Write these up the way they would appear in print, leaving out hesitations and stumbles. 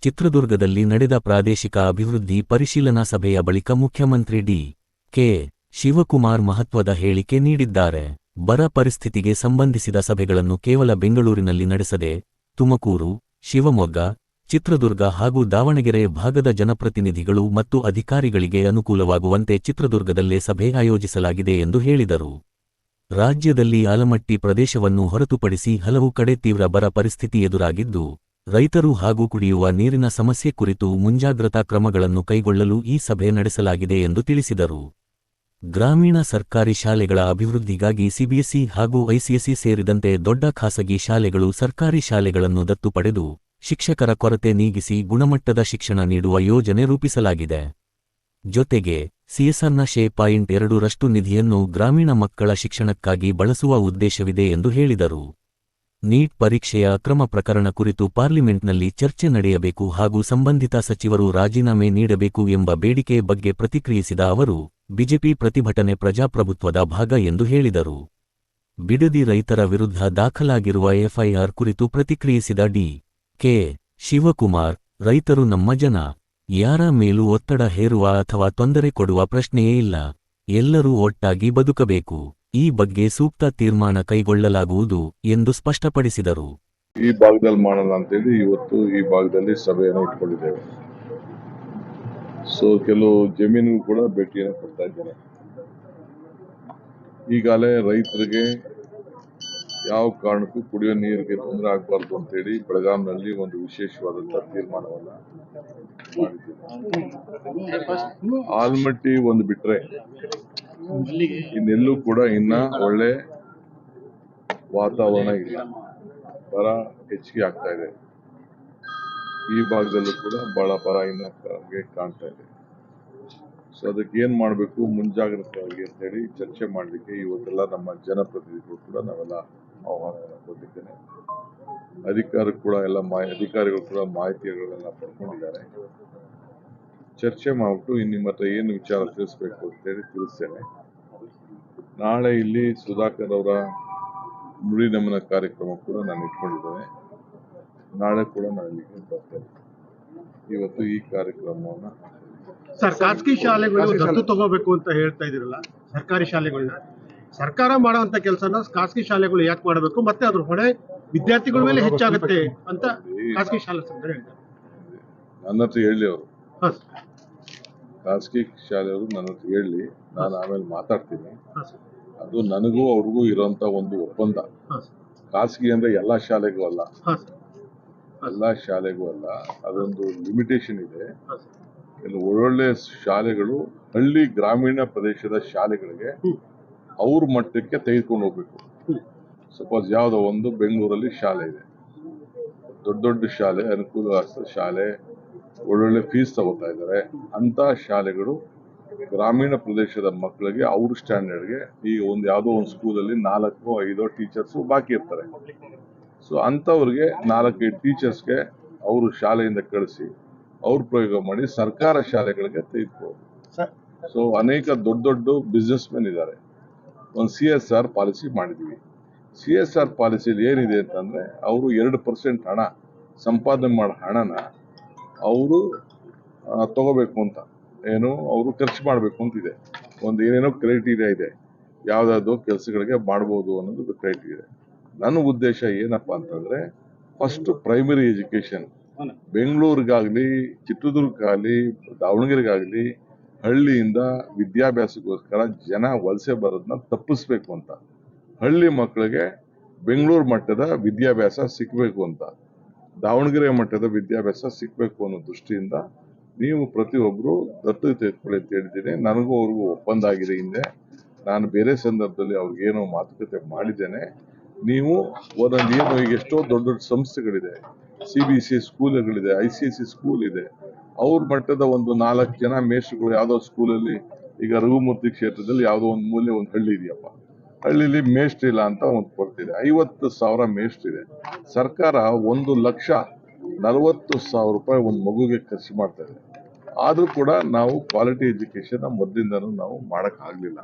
ಚಿತ್ರದುರ್ಗದಲ್ಲಿ ನಡೆದ ಪ್ರಾದೇಶಿಕ ಅಭಿವೃದ್ಧಿ ಪರಿಶೀಲನಾ ಸಭೆಯ ಬಳಿಕ ಮುಖ್ಯಮಂತ್ರಿ ಡಿ. ಕೆ. ಶಿವಕುಮಾರ್ ಮಹತ್ವದ ಹೇಳಿಕೆ ನೀಡಿದ್ದಾರೆ. ಬರ ಪರಿಸ್ಥಿತಿಗೆ ಸಂಬಂಧಿಸಿದ ಸಭೆಗಳನ್ನು ಕೇವಲ ಬೆಂಗಳೂರಿನಲ್ಲಿ ನಡೆಸದೆ, ತುಮಕೂರು, ಶಿವಮೊಗ್ಗ, ಚಿತ್ರದುರ್ಗ ಹಾಗೂ ದಾವಣಗೆರೆ ಭಾಗದ ಜನಪ್ರತಿನಿಧಿಗಳು ಮತ್ತು ಅಧಿಕಾರಿಗಳಿಗೆ ಅನುಕೂಲವಾಗುವಂತೆ ಚಿತ್ರದುರ್ಗದಲ್ಲೇ ಸಭೆ ಆಯೋಜಿಸಲಾಗಿದೆ ಎಂದು ಹೇಳಿದರು. ರಾಜ್ಯದಲ್ಲಿ ಆಲಮಟ್ಟಿ ಪ್ರದೇಶವನ್ನು ಹೊರತುಪಡಿಸಿ ಹಲವು ಕಡೆ ತೀವ್ರ ಬರ ಪರಿಸ್ಥಿತಿ ಎದುರಾಗಿದ್ದು, ರೈತರು ಹಾಗೂ ಕುಡಿಯುವ ನೀರಿನ ಸಮಸ್ಯೆ ಕುರಿತು ಮುಂಜಾಗ್ರತಾ ಕ್ರಮಗಳನ್ನು ಕೈಗೊಳ್ಳಲು ಈ ಸಭೆ ನಡೆಸಲಾಗಿದೆ ಎಂದು ತಿಳಿಸಿದರು. ಗ್ರಾಮೀಣ ಸರ್ಕಾರಿ ಶಾಲೆಗಳ ಅಭಿವೃದ್ಧಿಗಾಗಿ ಸಿಬಿಎಸ್ಇ ಹಾಗೂ ಐಸಿಎಸ್ಇ ಸೇರಿದಂತೆ ದೊಡ್ಡ ಖಾಸಗಿ ಶಾಲೆಗಳು ಸರ್ಕಾರಿ ಶಾಲೆಗಳನ್ನು ದತ್ತು ಪಡೆದು ಶಿಕ್ಷಕರ ಕೊರತೆ ನೀಗಿಸಿ ಗುಣಮಟ್ಟದ ಶಿಕ್ಷಣ ನೀಡುವ ಯೋಜನೆ ರೂಪಿಸಲಾಗಿದೆ. ಜೊತೆಗೆ ಸಿಎಸ್ಆರ್ನ ಶೇ.2% ನಿಧಿಯನ್ನು ಗ್ರಾಮೀಣ ಮಕ್ಕಳ ಶಿಕ್ಷಣಕ್ಕಾಗಿ ಬಳಸುವ ಉದ್ದೇಶವಿದೆ ಎಂದು ಹೇಳಿದರು. ನೀಟ್ ಪರೀಕ್ಷೆಯ ಅಕ್ರಮ ಪ್ರಕರಣ ಕುರಿತು ಪಾರ್ಲಿಮೆಂಟ್ನಲ್ಲಿ ಚರ್ಚೆ ನಡೆಯಬೇಕು ಹಾಗೂ ಸಂಬಂಧಿತ ಸಚಿವರು ರಾಜೀನಾಮೆ ನೀಡಬೇಕು ಎಂಬ ಬೇಡಿಕೆ ಬಗ್ಗೆ ಪ್ರತಿಕ್ರಿಯಿಸಿದ ಅವರು, ಬಿಜೆಪಿ ಪ್ರತಿಭಟನೆ ಪ್ರಜಾಪ್ರಭುತ್ವದ ಭಾಗ ಎಂದು ಹೇಳಿದರು. ಬಿಡದಿ ರೈತರ ವಿರುದ್ಧ ದಾಖಲಾಗಿರುವ ಎಫ್ಐಆರ್ ಕುರಿತು ಪ್ರತಿಕ್ರಿಯಿಸಿದ ಡಿ. ಕೆ. ಶಿವಕುಮಾರ್, ರೈತರು ನಮ್ಮ ಜನ. ಯಾರ ಮೇಲೂ ಒತ್ತಡ ಹೇರುವ ಅಥವಾ ತೊಂದರೆ ಕೊಡುವ ಪ್ರಶ್ನೆಯೇ ಇಲ್ಲ. ಎಲ್ಲರೂ ಒಟ್ಟಾಗಿ ಬದುಕಬೇಕು. ಈ ಬಗ್ಗೆ ಸೂಕ್ತ ತೀರ್ಮಾನ ಕೈಗೊಳ್ಳಲಾಗುವುದು ಎಂದು ಸ್ಪಷ್ಟಪಡಿಸಿದರು. ಈ ಭಾಗದಲ್ಲಿ ಮಾಡೋಣ ಅಂತೇಳಿ ಇವತ್ತು ಈ ಭಾಗದಲ್ಲಿ ಸಭೆಯನ್ನು ಇಟ್ಕೊಂಡಿದ್ದೇವೆ. ಕೆಲವು ಜಮೀನಿಗೂ ಕೂಡ ಭೇಟಿಯನ್ನು ಕೊಡ್ತಾ ಇದ್ದೇನೆ. ಈಗಾಗಲೇ ರೈತರಿಗೆ ಯಾವ ಕಾರಣಕ್ಕೂ ಕುಡಿಯೋ ನೀರಿಗೆ ತೊಂದರೆ ಆಗಬಾರ್ದು ಅಂತೇಳಿ ಬೆಳಗಾಂನಲ್ಲಿ ಒಂದು ವಿಶೇಷವಾದಂತಹ ತೀರ್ಮಾನವನ್ನ ಮಾಡಿದ್ದೇವೆ. ಆಲ್ಮಟ್ಟಿ ಒಂದು ಬಿಟ್ರೆ ಇನ್ನೆಲ್ಲೂ ಕೂಡ ಇನ್ನ ಒಳ್ಳೆ ವಾತಾವರಣ ಇಲ್ಲ. ಬರ ಹೆಚ್ಚಿಗೆ ಆಗ್ತಾ ಇದೆ. ಈ ಭಾಗದಲ್ಲೂ ಕೂಡ ಬಹಳ ಬರ ಇನ್ನ ಕಾಣ್ತಾ ಇದೆ. ಅದಕ್ಕೆ ಏನ್ ಮಾಡಬೇಕು ಮುಂಜಾಗ್ರತೆಯಾಗಿ ಅಂತ ಹೇಳಿ ಚರ್ಚೆ ಮಾಡಲಿಕ್ಕೆ ಇವತ್ತೆಲ್ಲ ನಮ್ಮ ಜನಪ್ರತಿನಿಧಿಗಳು ಕೂಡ ನಾವೆಲ್ಲ ಆಹ್ವಾನವನ್ನು ಕೊಟ್ಟಿದ್ದೇನೆ. ಅಧಿಕಾರಿಗಳು ಕೂಡ ಮಾಹಿತಿಗಳನ್ನೆಲ್ಲ ಪಡ್ಕೊಂಡಿದ್ದಾರೆ. ಚರ್ಚೆ ಮಾಡ್ಬಿಟ್ಟು ನಿಮ್ಮ ಹತ್ರ ಏನು ವಿಚಾರ ತಿಳಿಸ್ಬೇಕು ಅಂತ ಹೇಳಿ ತಿಳಿಸ್ತೇನೆ. ನಾಳೆ ಇಲ್ಲಿ ಸುಧಾಕರ್ ಅವರ ನುಡಿ ನಮನ ಕಾರ್ಯಕ್ರಮ ಕೂಡ ನಾನು ಇಟ್ಕೊಂಡಿದ್ದೇನೆ. ನಾಳೆ ಕೂಡ ನಾನು ಇಲ್ಲಿಗೆ ಬರ್ತೇನೆ. ಇವತ್ತು ಈ ಕಾರ್ಯಕ್ರಮವನ್ನ ಖಾಸಗಿ ಶಾಲೆಗಳು ದತ್ತು ತಗೋಬೇಕು ಅಂತ ಹೇಳ್ತಾ ಇದಿರಲ್ಲ, ಸರ್ಕಾರಿ ಶಾಲೆಗಳನ್ನ ಸರ್ಕಾರ ಮಾಡುವಂತ ಕೆಲಸನ ಖಾಸಗಿ ಶಾಲೆಗಳು ಯಾಕೆ ಮಾಡಬೇಕು, ಮತ್ತೆ ಅದ್ರ ಹೊಣೆ ವಿದ್ಯಾರ್ಥಿಗಳ ಮೇಲೆ ಹೆಚ್ಚಾಗುತ್ತೆ ಅಂತ ಖಾಸಗಿ ಶಾಲೆ ಹೇಳ್ತಾರೆ. ನನ್ನ ಹತ್ರ ಹೇಳಿ ಅವರು ಖಾಸಗಿ ಶಾಲೆಯವರು ನನ್ನ ಹತ್ರ ಹೇಳಿ, ನಾನು ಆಮೇಲೆ ಮಾತಾಡ್ತೀನಿ. ಅದು ನನಗೂ ಅವ್ರಿಗೂ ಇರುವಂತ ಒಂದು ಒಪ್ಪಂದ. ಖಾಸಗಿ ಅಂದ್ರೆ ಎಲ್ಲಾ ಶಾಲೆಗೂ ಅಲ್ಲ, ಅದೊಂದು ಲಿಮಿಟೇಷನ್ ಇದೆ. ಕೆಲವು ಒಳ್ಳೊಳ್ಳೆ ಶಾಲೆಗಳು ಹಳ್ಳಿ ಗ್ರಾಮೀಣ ಪ್ರದೇಶದ ಶಾಲೆಗಳಿಗೆ ಅವ್ರ ಮಟ್ಟಕ್ಕೆ ತೆಗೆದುಕೊಂಡು ಹೋಗ್ಬೇಕು. ಸಪೋಸ್ ಯಾವುದೋ ಒಂದು ಬೆಂಗಳೂರಲ್ಲಿ ಶಾಲೆ ಇದೆ, ದೊಡ್ಡ ಶಾಲೆ, ಅನುಕೂಲ ಶಾಲೆ, ಒಳ್ಳೊಳ್ಳೆ ಫೀಸ್ ತಗೋತಾ ಇದ್ದಾರೆ. ಅಂತ ಶಾಲೆಗಳು ಗ್ರಾಮೀಣ ಪ್ರದೇಶದ ಮಕ್ಕಳಿಗೆ ಅವ್ರ ಸ್ಟ್ಯಾಂಡರ್ಡ್ಗೆ ಈಗ ಯಾವುದೋ ಒಂದು ಸ್ಕೂಲಲ್ಲಿ 4-5 ಟೀಚರ್ಸ್ ಬಾಕಿ ಇರ್ತಾರೆ. ಅಂತವ್ರಿಗೆ 4-5 ಟೀಚರ್ಸ್ಗೆ ಅವರು ಶಾಲೆಯಿಂದ ಕಳಿಸಿ ಅವ್ರ ಪ್ರಯೋಗ ಮಾಡಿ ಸರ್ಕಾರ ಶಾಲೆಗಳಿಗೆ ತೆಗೆದುಕೊಳ್ಳೋದು. ಅನೇಕ ದೊಡ್ಡ ಬಿಸ್ನೆಸ್ ಮೆನ್ ಇದ್ದಾರೆ. ಒಂದು CSR ಪಾಲಿಸಿ ಮಾಡಿದ್ವಿ. CSR ಪಾಲಿಸಿಯಲ್ಲಿ ಏನಿದೆ ಅಂತಂದ್ರೆ, ಅವರು 2% ಹಣ ಸಂಪಾದನೆ ಮಾಡೋ ಹಣನ ಅವರು ತಗೋಬೇಕು ಅಂತ, ಅವರು ಖರ್ಚು ಮಾಡಬೇಕು ಅಂತಿದೆ. ಒಂದು ಏನೇನೋ ಕ್ರೈಟೀರಿಯಾ ಇದೆ, ಯಾವ್ದಾದ್ರು ಕೆಲಸಗಳಿಗೆ ಮಾಡ್ಬೋದು ಅನ್ನೋದು ಕ್ರೈಟೀರಿಯಾ. ನನ್ನ ಉದ್ದೇಶ ಏನಪ್ಪಾ ಅಂತಂದ್ರೆ, ಫಸ್ಟ್ ಪ್ರೈಮರಿ ಎಜುಕೇಶನ್ ಬೆಂಗಳೂರಿಗಾಗ್ಲಿ, ಚಿತ್ರದುರ್ಗಕ್ಕಾಗಲಿ, ದಾವಣಗೆರೆಗಾಗ್ಲಿ ಹಳ್ಳಿಯಿಂದ ವಿದ್ಯಾಭ್ಯಾಸಕ್ಕೋಸ್ಕರ ಜನ ವಲಸೆ ಬರೋದನ್ನ ತಪ್ಪಿಸ್ಬೇಕು ಅಂತ, ಹಳ್ಳಿ ಮಕ್ಕಳಿಗೆ ಬೆಂಗಳೂರು ಮಟ್ಟದ ವಿದ್ಯಾಭ್ಯಾಸ ಸಿಕ್ಬೇಕು ಅಂತ, ದಾವಣಗೆರೆ ಮಟ್ಟದ ವಿದ್ಯಾಭ್ಯಾಸ ಸಿಕ್ಬೇಕು ಅನ್ನೋ ದೃಷ್ಟಿಯಿಂದ ನೀವು ಪ್ರತಿಯೊಬ್ಬರು ದತ್ತು ತೆಗೆದುಕೊಳ್ಳಿ ಅಂತ ಹೇಳಿದ್ದೀನಿ. ನನಗೂ ಅವ್ರಿಗೂ ಒಪ್ಪಂದ ಆಗಿದೆ. ಹಿಂದೆ ನಾನು ಬೇರೆ ಸಂದರ್ಭದಲ್ಲಿ ಅವ್ರಿಗೇನೋ ಮಾತುಕತೆ ಮಾಡಿದ್ದೇನೆ. ನೀವು ಒಂದೊಂದೇನು ಈಗ ಎಷ್ಟೋ ದೊಡ್ಡ ಸಂಸ್ಥೆಗಳಿದೆ, CBSE ಸ್ಕೂಲ್ಗಳಿದೆ, ICSE ಸ್ಕೂಲ್ ಇದೆ, ಅವ್ರ ಮಟ್ಟದ ಒಂದು 4 ಜನ ಮೇಷ್ಟ್ರುಗಳು ಯಾವುದೋ ಸ್ಕೂಲಲ್ಲಿ, ಈಗ ರಘುಮೂರ್ತಿ ಕ್ಷೇತ್ರದಲ್ಲಿ ಯಾವುದೋ ಒಂದು ಮೂಲೆ ಒಂದು ಹಳ್ಳಿ ಇದೆಯಪ್ಪ, ಹಳ್ಳಿಲಿ ಮೇಷ್ಟ್ರು ಇಲ್ಲ ಅಂತ ಒಂದು ಕೊಡ್ತಿದೆ. 50,000 ಮೇಷ್ಟ್ರಿದೆ. ಸರ್ಕಾರ 1,40,000 ರೂಪಾಯಿ ಒಂದು ಮಗುಗೆ ಖರ್ಚು ಮಾಡ್ತಾ ಇದೆ. ಆದ್ರೂ ಕೂಡ ನಾವು ಕ್ವಾಲಿಟಿ ಎಜುಕೇಶನ್ ಮೊದಲಿಂದನೂ ನಾವು ಮಾಡಕ್ ಆಗ್ಲಿಲ್ಲ.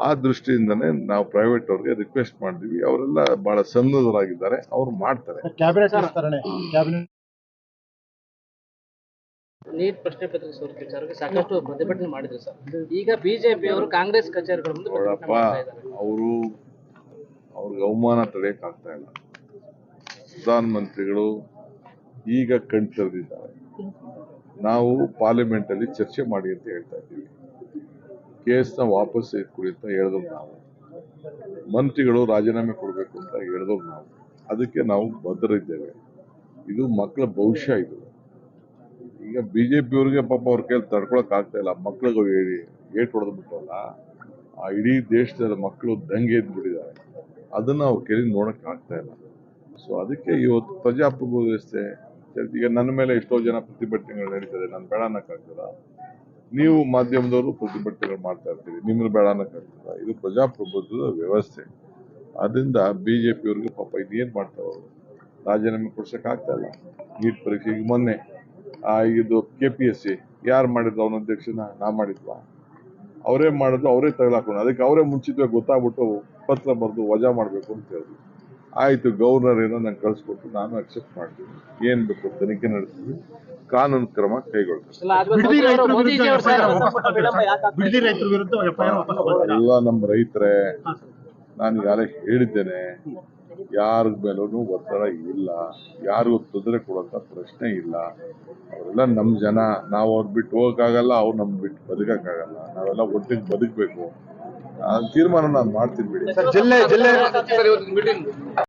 ಆ ದೃಷ್ಟಿಯಿಂದನೇ ನಾವು ಪ್ರೈವೇಟ್ ಅವ್ರಿಗೆ ರಿಕ್ವೆಸ್ಟ್ ಮಾಡಿದ್ವಿ. ಅವರೆಲ್ಲ ಬಹಳ ಸನ್ನದ್ಧರಾಗಿದ್ದಾರೆ, ಅವ್ರು ಮಾಡ್ತಾರೆ. ನೀಟ್ ಪ್ರಶ್ನೆ ಪತ್ರಿಕೆ ಸೋರಿಕೆ ವಿಚಾರಕ್ಕೆ ಸಾಕಷ್ಟು ಪ್ರತಿಭಟನೆ ಮಾಡಿದ್ರು ಸರ್. ಈಗ ಬಿಜೆಪಿ ಅವರು ಕಾಂಗ್ರೆಸ್ ಕಚೇರಿಗಳ ಮುಂದೆ ಪ್ರತಿಭಟನೆ ನೋಡಪ್ಪ, ಮಾಡ್ತಾ ಇದ್ದಾರೆ. ಅವ್ರಿಗೆ ಅವಮಾನ ತಡೆಯಕ್ಕಾಗ್ತಾ ಇಲ್ಲ. ಪ್ರಧಾನಮಂತ್ರಿಗಳು ಈಗ ಕಣ್ ತೆರೆದಿದ್ದಾರೆ. ನಾವು ಪಾರ್ಲಿಮೆಂಟ್ ಅಲ್ಲಿ ಚರ್ಚೆ ಮಾಡಿ ಅಂತ ಹೇಳ್ತಾ ಇದ್ದೀವಿ. ಕೇಸ್ನ ವಾಪಸ್ ಎತ್ಕೊಡಿ ಅಂತ ಹೇಳಿದ್ರು ನಾವು. ಮಂತ್ರಿಗಳು ರಾಜೀನಾಮೆ ಕೊಡಬೇಕು ಅಂತ ಹೇಳಿದ್ರು ನಾವು. ಅದಕ್ಕೆ ನಾವು ಬದ್ಧರಿದ್ದೇವೆ. ಇದು ಮಕ್ಕಳ ಭವಿಷ್ಯ. ಇದು ಈಗ ಬಿಜೆಪಿಯವ್ರಿಗೆ ಪಾಪ ಅವ್ರ ಕೈಯಲ್ಲಿ ತಡ್ಕೊಳಕ್ ಆಗ್ತಾ ಇಲ್ಲ. ಮಕ್ಳಿಗೆ ಏಟ್ ಹೊಡೆದು ಬಿಟ್ಟಲ್ಲ, ಆ ಇಡೀ ದೇಶದ ಮಕ್ಕಳು ದಂಗೆ ಎದ್ಬಿಟ್ಟಿದ್ದಾರೆ. ಅದನ್ನ ಅವ್ರ ಕೈಲಿ ನೋಡಕ್ ಆಗ್ತಾ ಇಲ್ಲ. ಸೊ ಅದಕ್ಕೆ ಇವತ್ತು ಪ್ರಜಾಪ್ರಭುತ್ವ ವ್ಯವಸ್ಥೆ, ಈಗ ನನ್ನ ಮೇಲೆ ಎಷ್ಟೋ ಜನ ಪ್ರತಿಭಟನೆಗಳು ನಡೀತದೆ, ನಾನು ಬೇಡ ಅನ್ನಕ್ಕಾಗ್ತದ? ನೀವು ಮಾಧ್ಯಮದವರು ಪ್ರತಿಭಟನೆಗಳು ಮಾಡ್ತಾ ಇರ್ತೀರಿ, ನಿಮ್ಮನ್ನು ಬೇಡ ಅನ್ನಕ್ಕಾಗ್ತದ? ಇದು ಪ್ರಜಾಪ್ರಭುತ್ವದ ವ್ಯವಸ್ಥೆ. ಅದರಿಂದ ಬಿಜೆಪಿಯವ್ರಿಗೆ ಪಾಪ ಇದೇನ್ ಮಾಡ್ತಾರ, ರಾಜೀನಾಮೆ ಕೊಡ್ಸಕ್ ಆಗ್ತಾ ಇಲ್ಲ. ನೀಟ್ ಪರೀಕ್ಷೆ ಈಗ ಮೊನ್ನೆ ಇದು KPSC ಯಾರು ಮಾಡಿದ್ರು? ಅವನ ಅಧ್ಯಕ್ಷನ ನಾ ಮಾಡಿದ್ವಾ? ಅವರೇ ಮಾಡಿದ್ರು, ಅವರೇ ತಗಲಾಕೊಂಡು, ಅದಕ್ಕೆ ಅವರೇ ಮುಂಚಿತವಾಗಿ ಗೊತ್ತಾಗ್ಬಿಟ್ಟು ಪತ್ರ ಬರೆದು ವಜಾ ಮಾಡಬೇಕು ಅಂತ ಹೇಳಿದ್ರು. ಆಯ್ತು, ಗವರ್ನರ್ ಏನೋ ನಂಗೆ ಕಳಿಸ್ಕೊಟ್ಟು ನಾನು ಅಕ್ಸೆಪ್ಟ್ ಮಾಡ್ತೀನಿ. ಏನ್ ಬೇಕು ತನಿಖೆ ನಡೆಸಿದ್ವಿ, ಕಾನೂನು ಕ್ರಮ ಕೈಗೊಳ್ತೀವಿ. ಬಿಡದಿ ರೈತರ ವಿರುದ್ಧ FIR ವಾಪಸ್ ತಗೊಳ್ತೀರಾ? ಎಲ್ಲ ನಮ್ಮ ರೈತರೇ, ನಾನು ಈಗಾಗಲೇ ಹೇಳಿದ್ದೇನೆ, ಯಾರ ಮೇಲೂ ಒತ್ತಡ ಇಲ್ಲ, ಯಾರಿಗೂ ತೊಂದರೆ ಕೊಡುವಂತ ಪ್ರಶ್ನೆ ಇಲ್ಲ. ಅವರೆಲ್ಲ ನಮ್ಮ ಜನ. ನಾವು ಅವ್ರು ಬಿಟ್ಟು ಹೋಗಕ್ಕಾಗಲ್ಲ, ಅವ್ರು ನಮ್ ಬಿಟ್ಟು ಬದುಕಕ್ಕಾಗಲ್ಲ. ನಾವೆಲ್ಲ ಒಟ್ಟಿಗೆ ಬದುಕಬೇಕು. ತೀರ್ಮಾನ ನಾನು ಮಾಡ್ತೀನಿ ಬಿಡಿ.